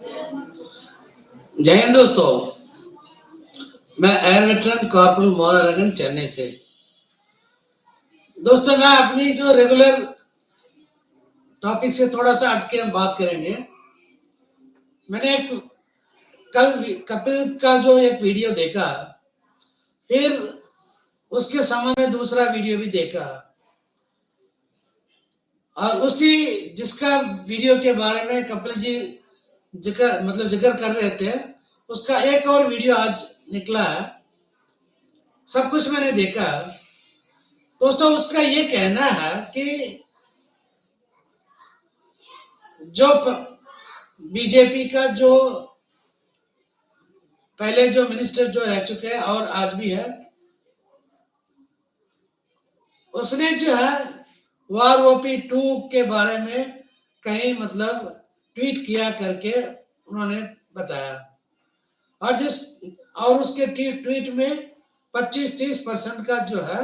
जय हिंद दोस्तों, मैं air veteran corporal Mohan Chennai से। दोस्तों, मैं अपनी जो रेगुलर टॉपिक से थोड़ा सा हटके हम बात करेंगे। मैंने एक कल कपिल का जो एक वीडियो देखा, फिर उसके संबंध में दूसरा वीडियो भी देखा, और उसी जिसका वीडियो के बारे में कपिल जी जिक्र कर रहे थे, उसका एक और वीडियो आज निकला है। सब कुछ मैंने देखा। दोस्तों, उसका ये कहना है कि जो बीजेपी का जो पहले जो मिनिस्टर जो रह चुके हैं और आज भी है, उसने जो है वारओपी 2 के बारे में कहीं ट्वीट किया करके उन्होंने बताया, और उसके ट्वीट में 25-30% का जो है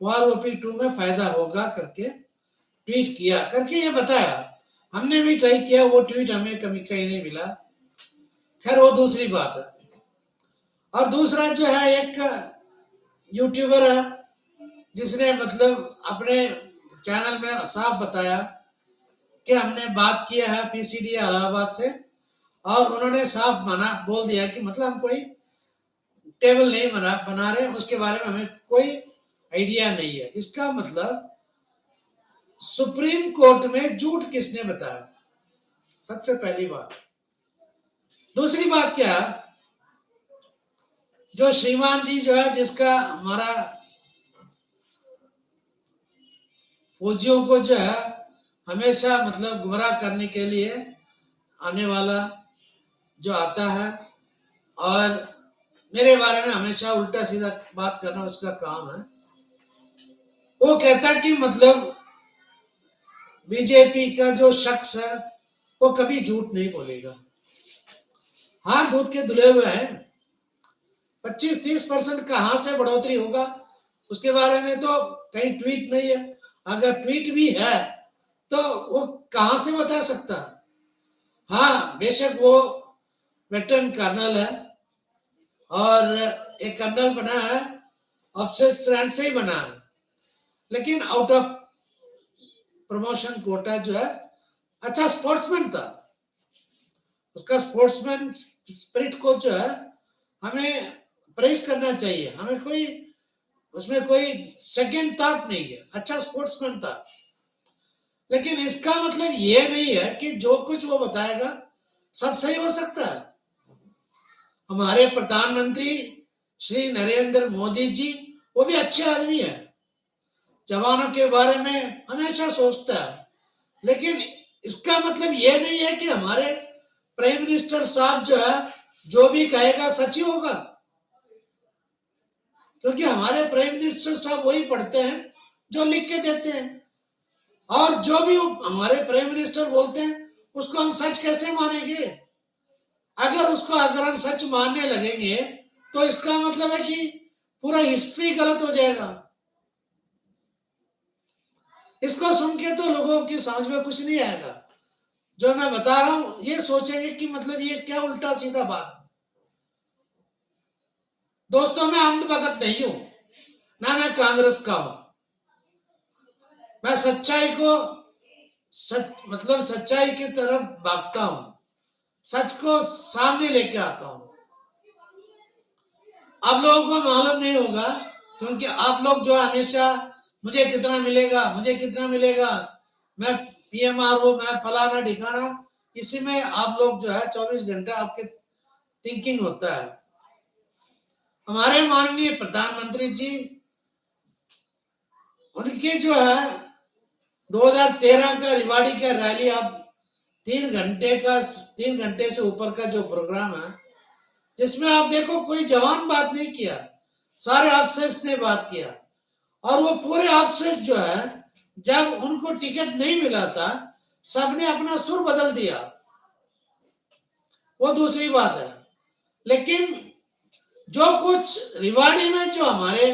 वारओपी 2 में फायदा होगा करके ट्वीट किया करके ये बताया। हमने भी ट्राई किया, वो ट्वीट हमें कहीं नहीं मिला। खैर, वो दूसरी बात है। और दूसरा जो है, एक यूट्यूबर है जिसने अपने चैनल में साफ बताया कि हमने बात किया है पीसीडी इलाहाबाद से, और उन्होंने साफ बोल दिया कि हम कोई टेबल नहीं बना रहे, उसके बारे में हमें कोई आइडिया नहीं है। इसका सुप्रीम कोर्ट में झूठ किसने बताया? सबसे पहली बात। दूसरी बात क्या, जो श्रीमान जी जो है, जिसका हमारा फौजियों को जो है हमेशा गुमराह करने के लिए आने वाला जो आता है, और मेरे बारे में हमेशा उल्टा सीधा बात करना उसका काम है। वो कहता कि बीजेपी का जो शख्स है वो कभी झूठ नहीं बोलेगा। हाथ दूध के धुले हुए हैं। 25-30% कहां से बढ़ोतरी होगा उसके बारे में तो कहीं ट्वीट नहीं है। अगर ट्वीट भी है तो वो कहां से बता सकता? हाँ, बेशक वो वेटरन कर्नल है, और एक कर्नल बना है, ऑफिसर रैंक से ही बना है, लेकिन आउट ऑफ प्रमोशन कोटा जो है, अच्छा स्पोर्ट्समैन था। उसका स्पोर्ट्समैन स्पिरिट को जो है हमें प्रेज करना चाहिए। हमें कोई उसमें कोई सेकंड थॉट नहीं है। अच्छा स्पोर्ट्समैन था, लेकिन इसका ये नहीं है कि जो कुछ वो बताएगा सब सही हो सकता है। हमारे प्रधानमंत्री श्री नरेंद्र मोदी जी, वो भी अच्छे आदमी है, जवानों के बारे में हमेशा सोचता है, लेकिन इसका ये नहीं है कि हमारे प्राइम मिनिस्टर साहब जो है जो भी कहेगा सच ही होगा, क्योंकि हमारे प्राइम मिनिस्टर साहब वही पढ़ते हैं जो लिख के देते हैं, और जो भी हमारे प्राइम मिनिस्टर बोलते हैं उसको हम सच कैसे मानेंगे? अगर हम सच मानने लगेंगे तो इसका है कि पूरा हिस्ट्री गलत हो जाएगा। इसको सुन के तो लोगों की समझ में कुछ नहीं आएगा। जो मैं बता रहा हूं, ये सोचेंगे कि ये क्या उल्टा सीधा बात। दोस्तों, मैं अंधभगत नहीं हूं, ना मैं कांग्रेस का हूं। मैं सच्चाई को सच्चाई की तरफ भागता हूं, सच को सामने लेके आता हूं। आप लोगों को मालूम नहीं होगा, क्योंकि आप लोग जो हमेशा मुझे कितना मिलेगा, मैं पीएमआरओ, मैं फलाना ठिकाना, इसी में आप लोग जो है 24 घंटा आपके थिंकिंग होता है। हमारे माननीय प्रधानमंत्री जी, उनके जो है 2013 का रिवाड़ी का रैली, आप 3 घंटे से ऊपर का जो प्रोग्राम है, जिसमें आप देखो कोई जवान बात नहीं किया, सारे ऑफिसर्स ने बात किया, और वो पूरे ऑफिसर्स जो है जब उनको टिकट नहीं मिला था, सबने अपना सुर बदल दिया। वो दूसरी बात है। लेकिन जो कुछ रिवाड़ी में जो हमारे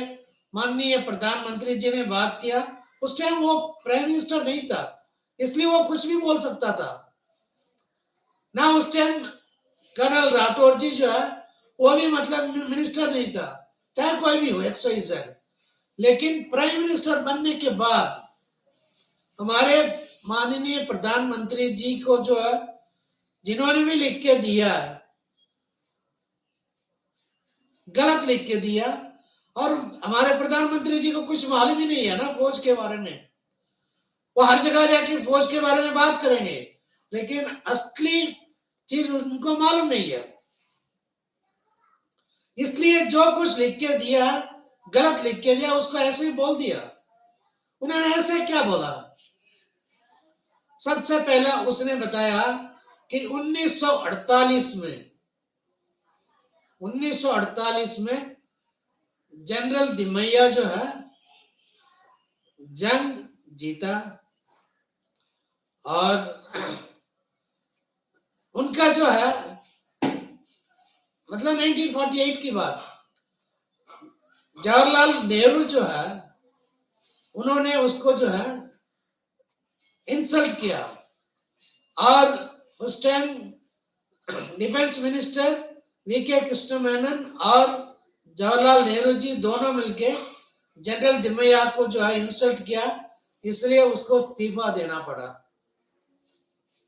माननीय प्रधानमंत्री जी ने बात किया, उस टाइम वो प्राइम मिनिस्टर नहीं था, इसलिए वो कुछ भी बोल सकता था ना। उस टाइम कर्नल राठौर जी जो है वो भी मतलब मिनिस्टर नहीं था, चाहे कोई भी हो XYZ, लेकिन प्राइम मिनिस्टर बनने के बाद हमारे माननीय प्रधानमंत्री जी को जो है, जिन्होंने भी लिख के दिया, गलत लिख के दिया, और हमारे प्रधानमंत्री जी को कुछ मालूम ही नहीं है ना फौज के बारे में। वो हर जगह जाके फौज के बारे में बात करेंगे, लेकिन असली चीज उनको मालूम नहीं है। इसलिए जो कुछ लिख के दिया, गलत लिख के दिया, उसको ऐसे ही बोल दिया। उन्होंने ऐसे क्या बोला? सबसे पहला उसने बताया कि 1948 में जनरल दिमैया जो है जंग जीता, और उनका जो है मतलब 1948 की बात, जवाहरलाल नेहरू जो है उन्होंने उसको जो है इंसल्ट किया, और उस time defence minister VK Krishna Menon और जवाहरलाल नेहरू जी दोनों मिलके जनरल दिमैया को जो है इंसल्ट किया, इसलिए उसको इस्तीफा देना पड़ा।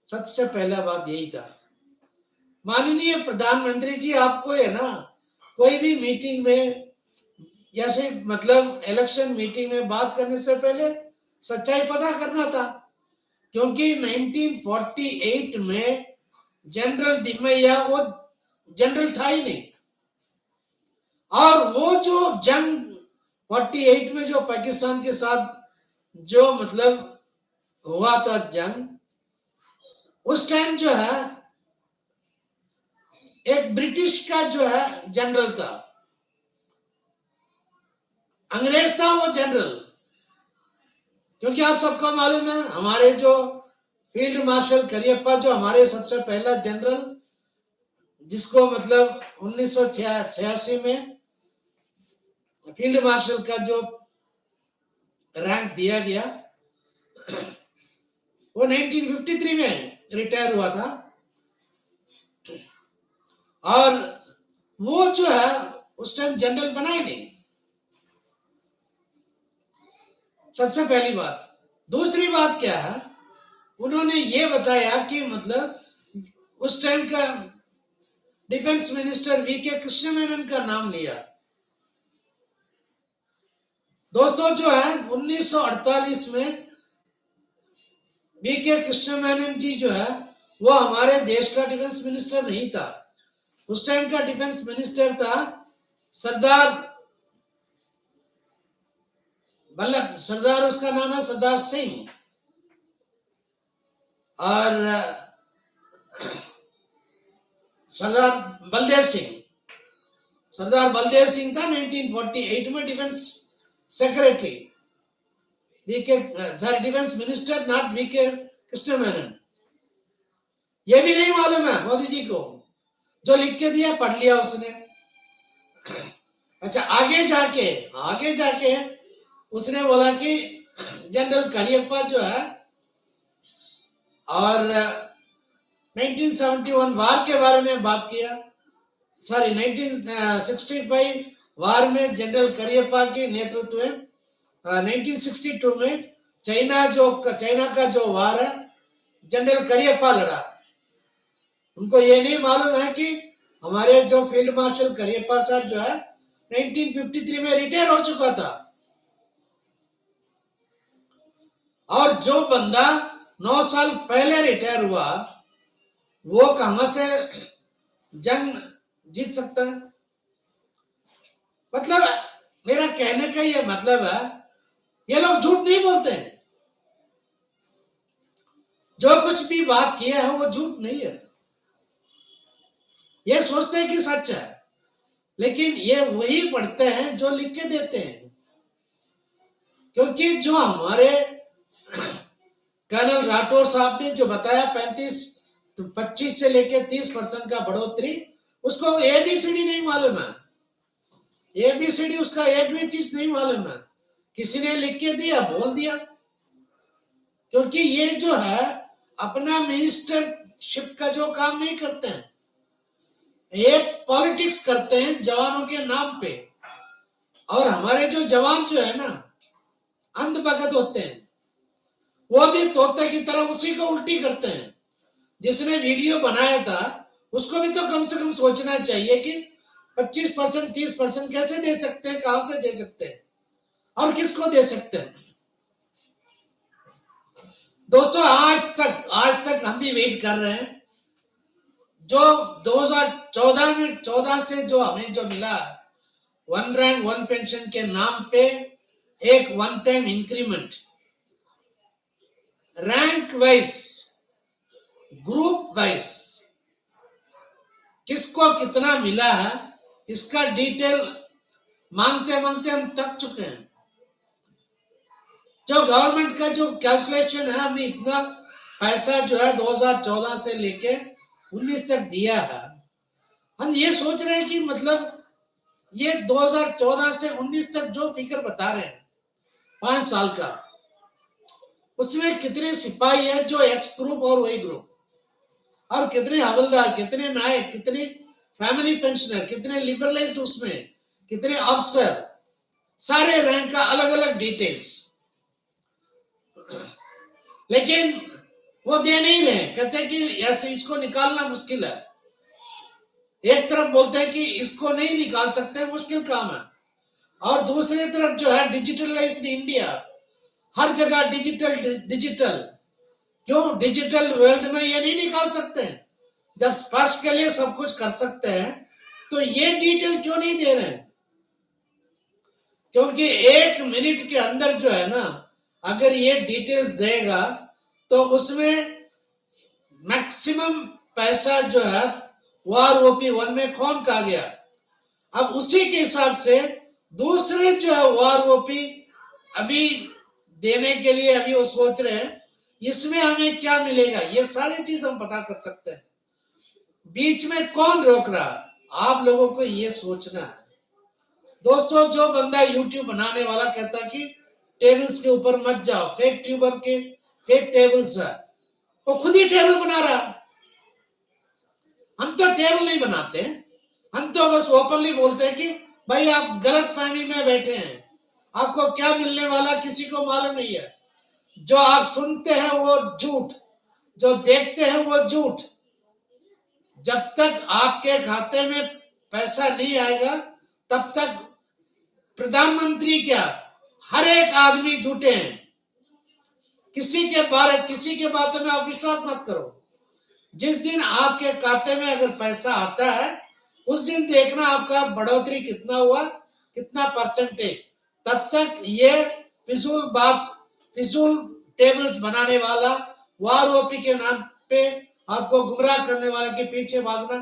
सबसे पहला बात यही था। माननीय प्रधानमंत्री जी, आपको है ना कोई भी मीटिंग में, जैसे मतलब इलेक्शन मीटिंग में बात करने से पहले सच्चाई पता करना था, क्योंकि 1948 में जनरल दिमैया वो जनरल था ही नहीं, और वो जो जंग 48 में जो पाकिस्तान के साथ जो मतलब हुआ था जंग, उस टाइम जो है एक ब्रिटिश का जो है जनरल था, अंग्रेज था वो जनरल। क्योंकि आप सबको मालूम है हमारे जो फील्ड मार्शल करियप्पा जो हमारे सबसे पहला जनरल, जिसको मतलब 1986 में फील्ड मार्शल का जो रैंक दिया गया, वो 1953 में रिटायर हुआ था, और वो जो है उस टाइम जनरल बना ही नहीं। सबसे पहली बात। दूसरी बात क्या है, उन्होंने ये बताया कि मतलब उस टाइम का डिफेंस मिनिस्टर वीके कृष्ण मेनन का नाम लिया। दोस्तों जो है 1948 में वीके कृष्ण मेनन जी जो है वो हमारे देश का डिफेंस मिनिस्टर नहीं था। उस टाइम का डिफेंस मिनिस्टर था सरदार उसका नाम है सरदार सिंह, और सरदार बलदेव सिंह था 1948 में defence secretary, defence minister, not VK Krishna Menon. ये भी नहीं मालूम है मोदी जी को, जो लिख के दिया पढ़ लिया उसने। अच्छा, आगे जाके उसने बोला कि जनरल करियप्पा जो है, और 1971 वार के बारे में बात किया, सॉरी 1965 वार में जनरल करियप्पा के नेतृत्व में 1962 में चाइना का जो वार है जनरल करियप्पा लड़ा। उनको ये नहीं मालूम है कि हमारे जो फील्ड मार्शल करियप्पा साहब जो है 1953 में रिटायर हो चुका था, और जो बंदा 9 साल पहले रिटायर हुआ वो कहां से जंग जीत सकता है? मतलब मेरा कहने का ये मतलब है, ये लोग झूठ नहीं बोलते हैं। जो कुछ भी बात किया है वो झूठ नहीं है, ये सोचते हैं कि सच है, लेकिन ये वही पढ़ते हैं जो लिख के देते हैं। क्योंकि जो हमारे कर्नल राठौर साहब ने जो बताया 25 से लेकर 30% का बढ़ोतरी, उसको एबीसीडी नहीं मालूम है। एबीसीडी उसका एक भी चीज नहीं मालूम है, किसी ने लिख के दिया, बोल दिया। क्योंकि ये जो है अपना मिनिस्टरशिप का जो काम नहीं करते हैं, ये पॉलिटिक्स करते हैं जवानों के नाम पे, और हमारे जो जवान जो है ना अंधभगत होते हैं, वो भी तोते की तरह उसी को उल्टी करते हैं। जिसने वीडियो बनाया था उसको भी तो कम से कम सोचना चाहिए कि 25% 30% कैसे दे सकते हैं, कहां से दे सकते हैं और किसको दे सकते हैं। दोस्तों आज तक हम भी वेट कर रहे हैं। जो 2014 में 14 से जो हमें जो मिला वन रैंक वन पेंशन के नाम पे एक one time increment, rank wise group wise किसको कितना मिला है इसका डिटेल मांगते मांगते हम थक चुके हैं। जो गवर्नमेंट का जो कैलकुलेशन है, हमने इतना पैसा जो है 2014 से लेके 19 तक दिया है। हम ये सोच रहे हैं कि मतलब ये 2014 से 19 तक जो फिगर बता रहे हैं 5 साल का, उसमें कितने सिपाही है जो एक्स ग्रुप और वाई ग्रुप, और कितने हवलदार, कितने नायक, कितने फैमिली पेंशनर, कितने लिबरलाइज्ड, उसमें कितने अफसर, सारे रैंक का अलग अलग डिटेल्स। लेकिन वो दे नहीं रहे, कहते हैं कि ऐसे इसको निकालना मुश्किल है। एक तरफ बोलते हैं कि इसको नहीं निकाल सकते, मुश्किल काम है, और दूसरी तरफ जो है डिजिटलाइज्ड इंडिया, हर जगह डिजिटल। क्यों डिजिटल वर्ल्ड में ये नहीं निकाल सकते? जब स्पर्श के लिए सब कुछ कर सकते हैं तो ये डिटेल क्यों नहीं दे रहे हैं? क्योंकि 1 मिनट के अंदर जो है ना, अगर ये डिटेल्स देगा तो उसमें मैक्सिमम पैसा जो है वार ओपी 1 में कौन कहा गया। अब उसी के हिसाब से दूसरे जो है वार ओपी अभी देने के लिए अभी वो सोच रहे हैं इसमें हमें क्या मिलेगा, ये सारी चीज हम पता कर सकते हैं। बीच में कौन रोक रहा, आप लोगों को ये सोचना है। दोस्तों, जो बंदा यूट्यूब बनाने वाला कहता है कि टेबल्स के ऊपर मत जाओ, फेक ट्यूबर के फेक टेबल्स है, वो खुद ही टेबल बना रहा। हम तो टेबल नहीं बनाते, हम तो बस ओपनली बोलते हैं कि भाई आप गलत फहमी में बैठे हैं, आपको क्या मिलने वाला किसी को मालूम नहीं है। जो आप सुनते हैं वो झूठ, जो देखते हैं वो झूठ। जब तक आपके खाते में पैसा नहीं आएगा तब तक प्रधानमंत्री क्या, हर एक आदमी झूठे हैं। किसी के बातों में आप विश्वास मत करो। जिस दिन आपके खाते में अगर पैसा आता है उस दिन देखना आपका बढ़ोतरी कितना हुआ, कितना परसेंटेज। तब तक ये फिजूल बात, फिजूल टेबल्स बनाने वाला, वार ओपी के नाम पे आपको गुमराह करने वाले के पीछे भागना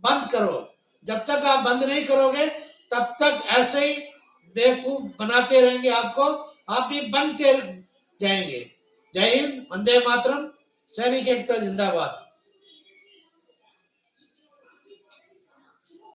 बंद करो। जब तक आप बंद नहीं करोगे तब तक ऐसे ही बेवकूफ बनाते रहेंगे आपको, आप भी बनते जाएंगे। जय हिंद, वंदे मातरम, सैनिक एकता जिंदाबाद।